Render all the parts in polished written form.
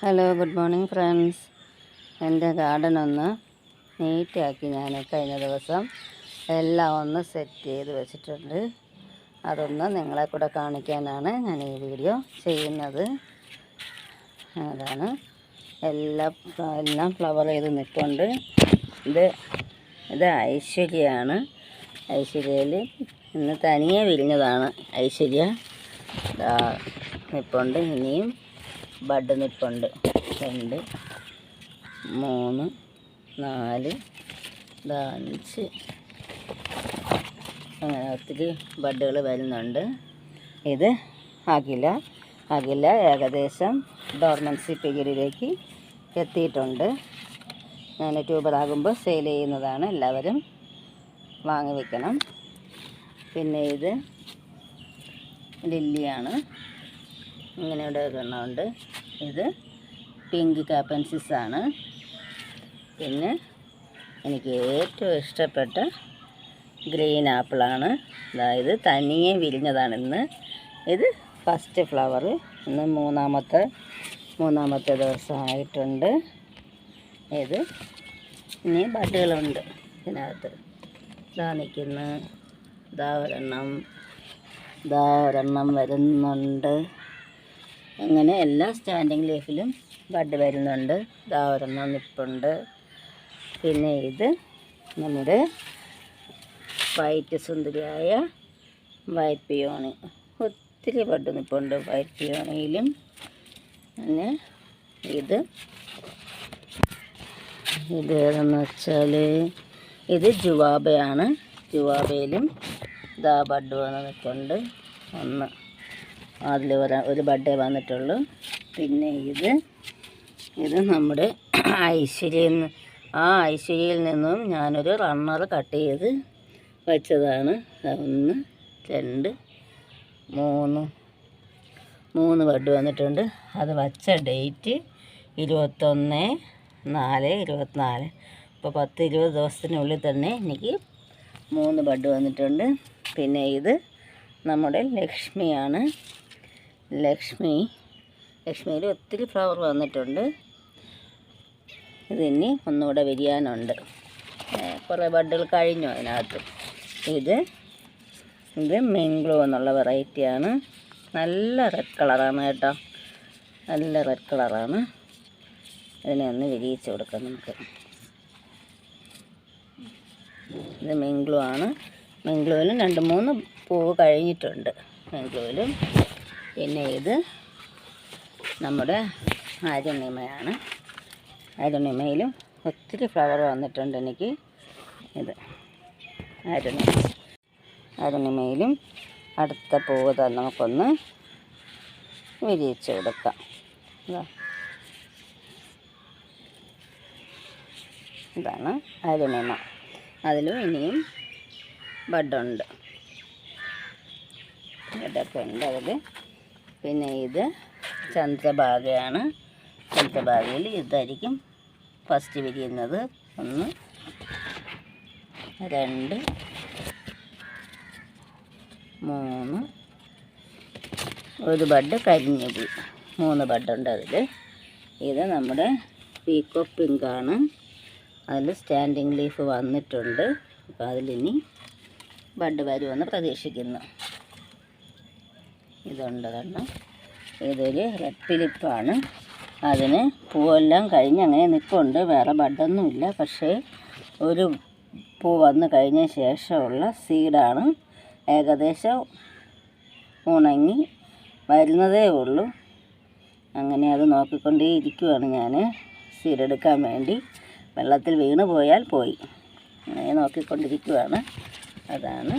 Hello, good morning friends. എൻ്റെ garden ഒന്ന് നീറ്റാക്കി ഞാൻ കഴിഞ്ഞ ദിവസം എല്ലാം ഒന്ന് സെറ്റ് ചെയ്ത് വെച്ചിട്ടുണ്ട്. അതൊന്ന് നിങ്ങളെ കൂടെ കാണിക്കാനാണ് ഞാൻ ഈ വീഡിയോ ചെയ്യുന്നത്. അതാണ് എല്ലാം ഫ്ലവർ ചെയ്ത് നിൽപ്പുണ്ട്. ഇത് ഐശ്വര്യയാണ്. ഐശ്വര്യയിൽ ഇന്ന് തനിയെ വിരിഞ്ഞതാണ്. ഐശ്വര്യ നിൽപ്പുണ്ട്. ഇനിയും ബഡ് നിൽപ്പുണ്ട്. 2 3 4 5 അങ്ങനെ ഒത്തിരി ബഡുകൾ വരുന്നുണ്ട്. ഇത് അകില ഏകദേശം ഡോർമൻസി പീരീഡിലേക്ക് എത്തിയിട്ടുണ്ട്. ഞാൻ ട്യൂബറാകുമ്പോൾ സെയിൽ ചെയ്യുന്നതാണ്. എല്ലാവരും വാങ്ങി വയ്ക്കണം. പിന്നെ ഇത് ലില്ലിയാണ്. ഇങ്ങനെ ഇവിടെ എണ്ണമുണ്ട്. ഇത് പിങ്ക് കാപ്പൻസിസ് ആണ്. പിന്നെ എനിക്ക് ഏറ്റവും ഇഷ്ടപ്പെട്ട ഗ്രീൻ ആപ്പിളാണ്. അതായത് തനിയെ വിരിഞ്ഞതാണ് ഇന്ന്. ഇത് ഫസ്റ്റ് ഫ്ലവർ. ഇന്ന് മൂന്നാമത്തെ ദിവസമായിട്ടുണ്ട്. ഇത് ഇനി ബഡുകളുണ്ട് ഇതിനകത്ത്. നിൽക്കുന്നു. ഒരെണ്ണം വരുന്നുണ്ട്. അങ്ങനെ എല്ലാ സ്റ്റാൻഡിങ് ലീഫിലും ബഡ് വരുന്നുണ്ട്. ഒരെണ്ണം നിൽപ്പുണ്ട്. പിന്നെ ഇത് നമ്മുടെ വൈറ്റ് സുന്ദരിയായ വൈറ്റ് പിയോണി. ഒത്തിരി ബഡ് നിൽപ്പുണ്ട് വൈറ്റ് പിയോണിയിലും. പിന്നെ ഇത് ഏതെന്ന് വെച്ചാൽ ഇത് ജുവാബയാണ്. ജുവാബയിലും ബഡ് വന്ന് നിൽപ്പുണ്ട്. അതിൽ ഒരു ബഡേ വന്നിട്ടുള്ളൂ. പിന്നെ ഇത് നമ്മുടെ ഐശ്വര്യയിൽ നിന്നും ഞാനൊരു റണ്ണർ കട്ട് ചെയ്ത് വെച്ചതാണ്. 1 2 3 ബഡ് വന്നിട്ടുണ്ട്. അത് വച്ച ഡേറ്റ് 21/4/24. ഇപ്പോൾ 10-20 ദിവസത്തിനുള്ളിൽ തന്നെ എനിക്ക് 3 ബഡ് വന്നിട്ടുണ്ട്. പിന്നെ ഇത് നമ്മുടെ ലക്ഷ്മിയാണ്. ലക്ഷ്മിയിൽ ഒത്തിരി ഫ്ലവർ വന്നിട്ടുണ്ട്. ഇതിനി ഒന്നുകൂടെ വിരിയാനുണ്ട്. കുറേ ബഡുകൾ കഴിഞ്ഞു അതിനകത്ത്. ഇത് മെങ്ക്ലോ എന്നുള്ള വെറൈറ്റിയാണ്. നല്ല റെഡ് കളറാണ് കേട്ടോ. നല്ല റെഡ് കളറാണ്. ഇതിനെ ഒന്ന് വിരിയിച്ച് കൊടുക്കാം നമുക്ക്. ഇത് മെങ്ക്ലോ ആണ്. മെങ്ക്ലോയിലും 2-3 പൂവ് കഴിഞ്ഞിട്ടുണ്ട് മെങ്ക്ലോയിലും. പിന്നെ ഇത് നമ്മുടെ അരുണിമയാണ്. അരുണിമയിലും ഒത്തിരി ഫ്ലവർ വന്നിട്ടുണ്ട് എനിക്ക്. ഇത് അരുണിമയിലും അടുത്ത പൂവ് തന്നെ നമുക്കൊന്ന് വിരിയിച്ച് കൊടുക്കാം. ഇതാണ് അരുണിമ. അതിലും ഇനിയും ബഡുണ്ട്. ഇതൊക്കെ ഉണ്ട് അതിൽ. പിന്നെ ഇത് ചന്ദ്രഭാഗയാണ്. ചന്ദ്രഭാഗയിൽ ഇതായിരിക്കും ഫസ്റ്റ് വിരിയുന്നത്. 1 2 3 ഒരു ബഡ് കരിഞ്ഞു പോയി. 3 ബഡുണ്ട് അതിൽ. ഇത് നമ്മുടെ പീക്കോ പിങ്കാണ്. അതിൽ സ്റ്റാൻഡിങ് ലീഫ് വന്നിട്ടുണ്ട്. അപ്പോൾ അതിലിനി ബഡ് വരുമെന്ന് പ്രതീക്ഷിക്കുന്നു. ഇതുണ്ട് കാരണം ഇതൊരു റെഡ് ഫിലിപ്പാണ്. അതിന് പൂവെല്ലാം കഴിഞ്ഞ് അങ്ങനെ നിൽപ്പുണ്ട്. വേറെ ബഡൊന്നുമില്ല. പക്ഷേ ഒരു പൂ വന്ന് കഴിഞ്ഞ ശേഷമുള്ള സീഡാണ്. ഏകദേശം ഉണങ്ങി വരുന്നതേ ഉള്ളൂ. അങ്ങനെ അത് നോക്കിക്കൊണ്ടേ ഇരിക്കുവാണ് ഞാൻ. സീഡ് എടുക്കാൻ വേണ്ടി. വെള്ളത്തിൽ വീണ് പോയാൽ പോയി. അങ്ങനെ നോക്കിക്കൊണ്ടിരിക്കുവാണ്. അതാണ്.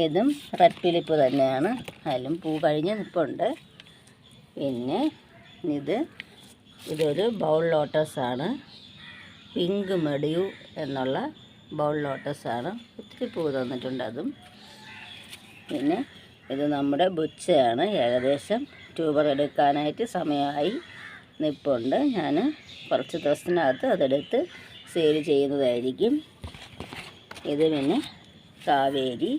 ഇതും റെഡ് ഫിലിപ്പ് തന്നെയാണ്. അതിലും പൂ കഴിഞ്ഞ് നിൽപ്പുണ്ട്. പിന്നെ ഇതൊരു ബൗൾ ലോട്ടസാണ്. പിങ്ക് മെഡിയു എന്നുള്ള ബൗൾ ലോട്ടസാണ്. ഒത്തിരി പൂ തന്നിട്ടുണ്ട് അതും. പിന്നെ ഇത് നമ്മുടെ ബുച്ചയാണ്. ഏകദേശം ട്യൂബർ എടുക്കാനായിട്ട് സമയമായി നിൽപ്പുണ്ട്. ഞാൻ കുറച്ച് ദിവസത്തിനകത്ത് അതെടുത്ത് സെയിൽ ചെയ്യുന്നതായിരിക്കും. ഇത് പിന്നെ കാവേരി.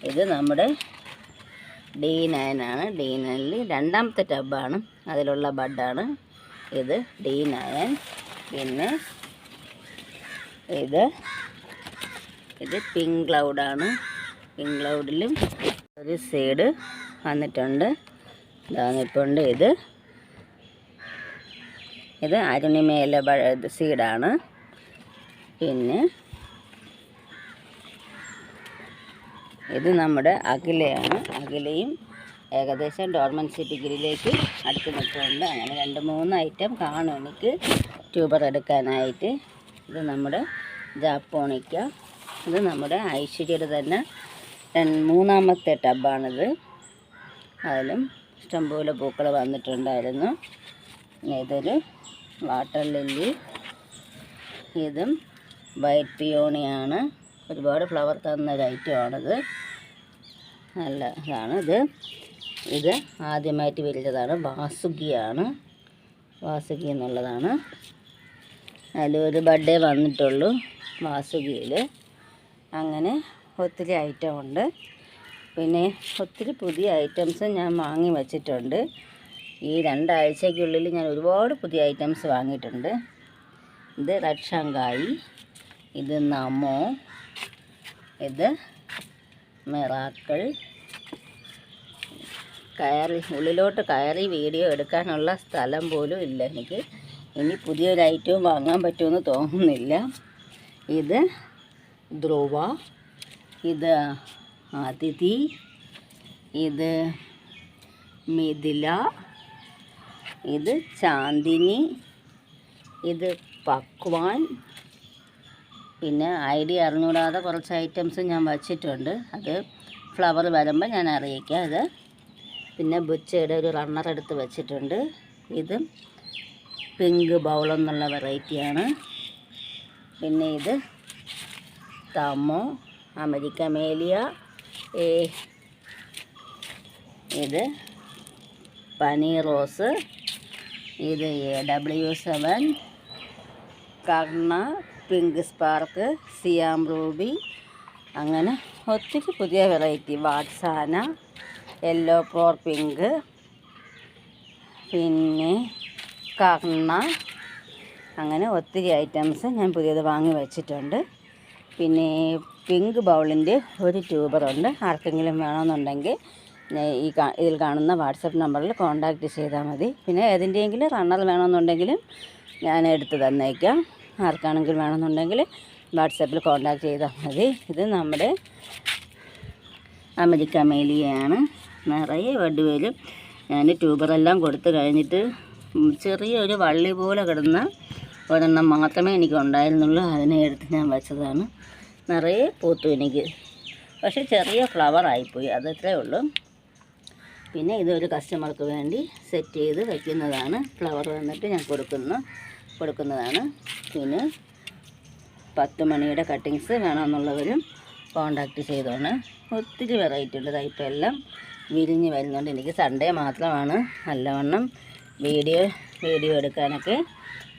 ഇത് നമ്മുടെ D9 ആണ്. D9ൽ രണ്ടാമത്തെ ടബാണ്, അതിലുള്ള ബഡാണ് ഇത്. D9. പിന്നെ ഇത് പിങ്ക് ക്ലൗഡാണ്. പിങ്ക് ക്ലൗഡിലും ഒരു സീഡ് വന്നിട്ടുണ്ട്, ഇതാന്നിപ്പുണ്ട്. ഇത് അരുണിമേല സീഡാണ്. പിന്നെ ഇത് നമ്മുടെ അഖിലയാണ്. അഖിലയും ഏകദേശം ഡോർമൻസി ഡിഗ്രിയിലേക്ക് അടുത്ത് നിൽക്കുന്നുണ്ട്. അങ്ങനെ 2-3 ഐറ്റം കാണും എനിക്ക് ട്യൂബർ എടുക്കാനായിട്ട്. ഇത് നമ്മുടെ ജാപ്പോണിക്ക. ഇത് നമ്മുടെ ഐശ്വര്യയുടെ തന്നെ 3ാമത്തെ ടബാണിത്. അതിലും ഇഷ്ടംപോലെ പൂക്കൾ വന്നിട്ടുണ്ടായിരുന്നു. ഇതൊരു വാട്ടർ ലില്ലി. ഇതും വൈറ്റ് പിയോണിയാണ്. ഒരുപാട് ഫ്ലവർ തന്നൊരു ഐറ്റമാണിത്. നല്ല ഇതാണ്. ഇത് ആദ്യമായിട്ട് വിരിച്ചതാണ്. വാസുകിയാണ്. വാസുകി എന്നുള്ളതാണ്. അതിലൊരു ബഡേ വന്നിട്ടുള്ളൂ വാസുകിയിൽ. അങ്ങനെ ഒത്തിരി ഐറ്റം ഉണ്ട്. പിന്നെ ഒത്തിരി പുതിയ ഐറ്റംസ് ഞാൻ വാങ്ങി വച്ചിട്ടുണ്ട്. ഈ 2 ആഴ്ചയ്ക്കുള്ളിൽ ഞാൻ ഒരുപാട് പുതിയ ഐറ്റംസ് വാങ്ങിയിട്ടുണ്ട്. ഇത് റെഡ് ഷങ്കായി, ഇത് നമോ, ഇത് മിറാക്കിൾ. ഉള്ളിലോട്ട് കയറി വീഡിയോ എടുക്കാനുള്ള സ്ഥലം പോലും ഇല്ല എനിക്ക്. ഇനി പുതിയൊരു ഐറ്റവും വാങ്ങാൻ പറ്റുമെന്ന് തോന്നുന്നില്ല. ഇത് ധ്രുവ, ഇത് അതിഥി, ഇത് മിഥില, ഇത് ചാന്ദിനി, ഇത് പക്വാൻ. പിന്നെ ഐഡിയ അറിഞ്ഞൂടാതെ കുറച്ച് ഐറ്റംസ് ഞാൻ വച്ചിട്ടുണ്ട്. അത് ഫ്ലവർ വരുമ്പോൾ ഞാൻ അറിയിക്കാം. പിന്നെ ബുച്ചയുടെ ഒരു റണ്ണർ എടുത്ത് വെച്ചിട്ടുണ്ട്. ഇത് പിങ്ക് ബൗൾ എന്നുള്ള വെറൈറ്റിയാണ്. പിന്നെ ഇത് തമോ, അമരിക്കമേലിയ. ഇത് പനീർ റോസ്. ഇത് AW7, കർണ, പിങ്ക് സ്പാർക്ക്, സിയാം റൂബി. അങ്ങനെ ഒത്തിരി പുതിയ വെറൈറ്റി. വാട്സാന, യെല്ലോ ഫ്ലോർ പിങ്ക്, പിന്നെ കർണ. അങ്ങനെ ഒത്തിരി ഐറ്റംസ് ഞാൻ പുതിയത് വാങ്ങി വെച്ചിട്ടുണ്ട്. പിന്നെ പിങ്ക് ബൗളിൻ്റെ ഒരു ട്യൂബറുണ്ട്. ആർക്കെങ്കിലും വേണമെന്നുണ്ടെങ്കിൽ ഇതിൽ കാണുന്ന വാട്സപ്പ് നമ്പറിൽ കോൺടാക്റ്റ് ചെയ്താൽ മതി. പിന്നെ ഏതിൻ്റെയെങ്കിലും റണ്ണർ വേണമെന്നുണ്ടെങ്കിലും ഞാൻ എടുത്ത് തന്നേക്കാം. ആർക്കാണെങ്കിലും വേണമെന്നുണ്ടെങ്കിൽ വാട്സപ്പിൽ കോൺടാക്റ്റ് ചെയ്താൽ മതി. ഇത് നമ്മുടെ അമരിക്കമേലിയയാണ്. നിറയെ ബഡ് വരും. ഞാൻ ട്യൂബറെല്ലാം കൊടുത്തു കഴിഞ്ഞിട്ട് ചെറിയൊരു വള്ളി പോലെ കിടന്ന ഒരെണ്ണം മാത്രമേ എനിക്ക് ഉണ്ടായിരുന്നുള്ളൂ. അതിനെ എടുത്ത് ഞാൻ വെച്ചതാണ്. നിറയെ പൂത്തു എനിക്ക്, പക്ഷേ ചെറിയ ഫ്ലവർ ആയിപ്പോയി, അതത്രേ ഉള്ളൂ. പിന്നെ ഇതൊരു കസ്റ്റമർക്ക് വേണ്ടി സെറ്റ് ചെയ്ത് വയ്ക്കുന്നതാണ്. ഫ്ലവർ വന്നിട്ട് ഞാൻ കൊടുക്കുന്നതാണ്. പിന്നെ 10 മണിയുടെ കട്ടിങ്സ് വേണമെന്നുള്ളവരും കോണ്ടാക്റ്റ് ചെയ്തോണ്. ഒത്തിരി വെറൈറ്റി ഉണ്ട്. ഇപ്പോൾ എല്ലാം വിരിഞ്ഞ് വരുന്നുണ്ട്. എനിക്ക് സൺഡേ മാത്രമാണ് നല്ലവണ്ണം വീഡിയോ എടുക്കാനൊക്കെ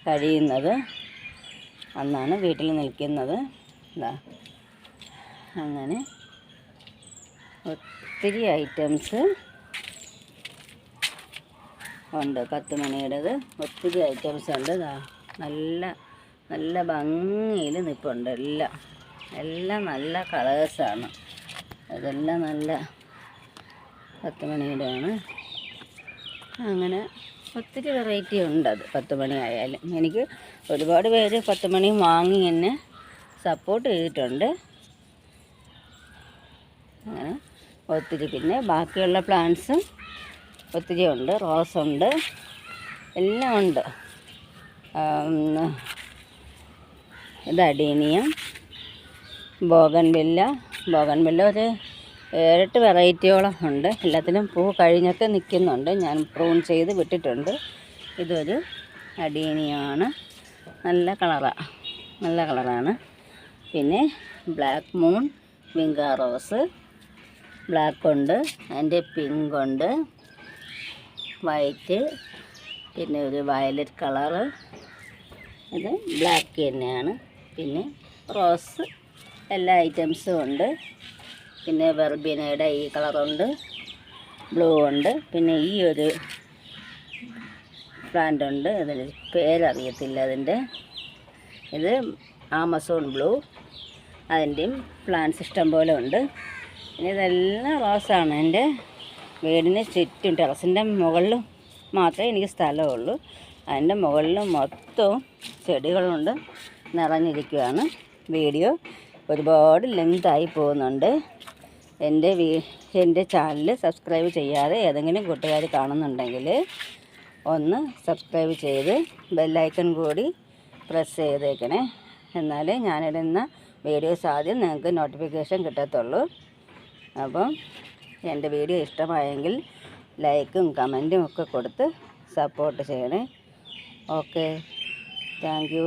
കഴിയുന്നത്. അന്നാണ് വീട്ടിൽ നിൽക്കുന്നത്. അങ്ങനെ ഒത്തിരി ഐറ്റംസ് ഉണ്ട്. 10 മണിയുടേത് ഒത്തിരി ഐറ്റംസ് ഉണ്ട്. നല്ല ഭംഗിയിൽ നിൽപ്പുണ്ട്. എല്ലാം നല്ല കളേഴ്സാണ്. ഇതെല്ലാം നല്ല 10 മണിയുടെയാണ്. അങ്ങനെ ഒത്തിരി വെറൈറ്റി ഉണ്ട്. അത് 10 മണി ആയാലും എനിക്ക് ഒരുപാട് പേര് 10 മണി വാങ്ങി എന്നെ സപ്പോർട്ട് ചെയ്തിട്ടുണ്ട്. അങ്ങനെ ഒത്തിരി. പിന്നെ ബാക്കിയുള്ള പ്ലാന്റ്സും ഒത്തിരി ഉണ്ട്. റോസുണ്ട്, എല്ലാം ഉണ്ട്. ഇത് അഡീനിയം, ബോഗൺവില്ല ഒരു 7-8 വെറൈറ്റിയോളം ഉണ്ട്. എല്ലാത്തിലും പൂ കഴിഞ്ഞൊക്കെ നിൽക്കുന്നുണ്ട്. ഞാൻ പ്രൂൺ ചെയ്ത് വിട്ടിട്ടുണ്ട്. ഇതൊരു അഡീനിയമാണ്. നല്ല കളറാണ്. പിന്നെ ബ്ലാക്ക് മൂൺ, വിങ്കാ റോസ്, ബ്ലാക്ക് ഉണ്ട്, അതിൻ്റെ പിങ്ക് ഉണ്ട്, വൈറ്റ്, പിന്നെ ഒരു വയലറ്റ് കളറ്. ഇത് ബ്ലാക്ക് തന്നെയാണ്. പിന്നെ റോസ് എല്ലാ ഐറ്റംസും ഉണ്ട്. പിന്നെ വെർബീനയുടെ ഈ കളറുണ്ട്. ബ്ലൂ ഉണ്ട്. പിന്നെ ഈ ഒരു പ്ലാന്റ് ഉണ്ട്, അതിന് പേരറിയത്തില്ല അതിൻ്റെ. ഇത് ആമസോൺ ബ്ലൂ, അതിൻ്റെയും പ്ലാന്റ്സ് ഇഷ്ടം പോലെ ഉണ്ട്. പിന്നെ ഇതെല്ലാം റോസാണ്. എൻ്റെ വീടിന് ചുറ്റും ടെറസിൻ്റെ മുകളിൽ മാത്രമേ എനിക്ക് സ്ഥലമുള്ളൂ. അതിൻ്റെ മുകളിൽ മൊത്തവും ചെടികളുണ്ട്, നിറഞ്ഞിരിക്കുകയാണ്. വീഡിയോ ഒരുപാട് ലെങ്തായി പോകുന്നുണ്ട്. എൻ്റെ ചാനൽ സബ്സ്ക്രൈബ് ചെയ്യാതെ ഏതെങ്കിലും കൂട്ടുകാർ കാണുന്നുണ്ടെങ്കിൽ ഒന്ന് സബ്സ്ക്രൈബ് ചെയ്ത് ബെല്ലൈക്കൺ കൂടി പ്രസ് ചെയ്തേക്കണേ. എന്നാലേ ഞാനിടുന്ന വീഡിയോസ് ആദ്യം നിങ്ങൾക്ക് നോട്ടിഫിക്കേഷൻ കിട്ടത്തുള്ളൂ. അപ്പം എൻ്റെ വീഡിയോ ഇഷ്ടമായെങ്കിൽ ലൈക്കും കമൻറ്റും ഒക്കെ കൊടുത്ത് സപ്പോർട്ട് ചെയ്യണേ. Okay, thank you.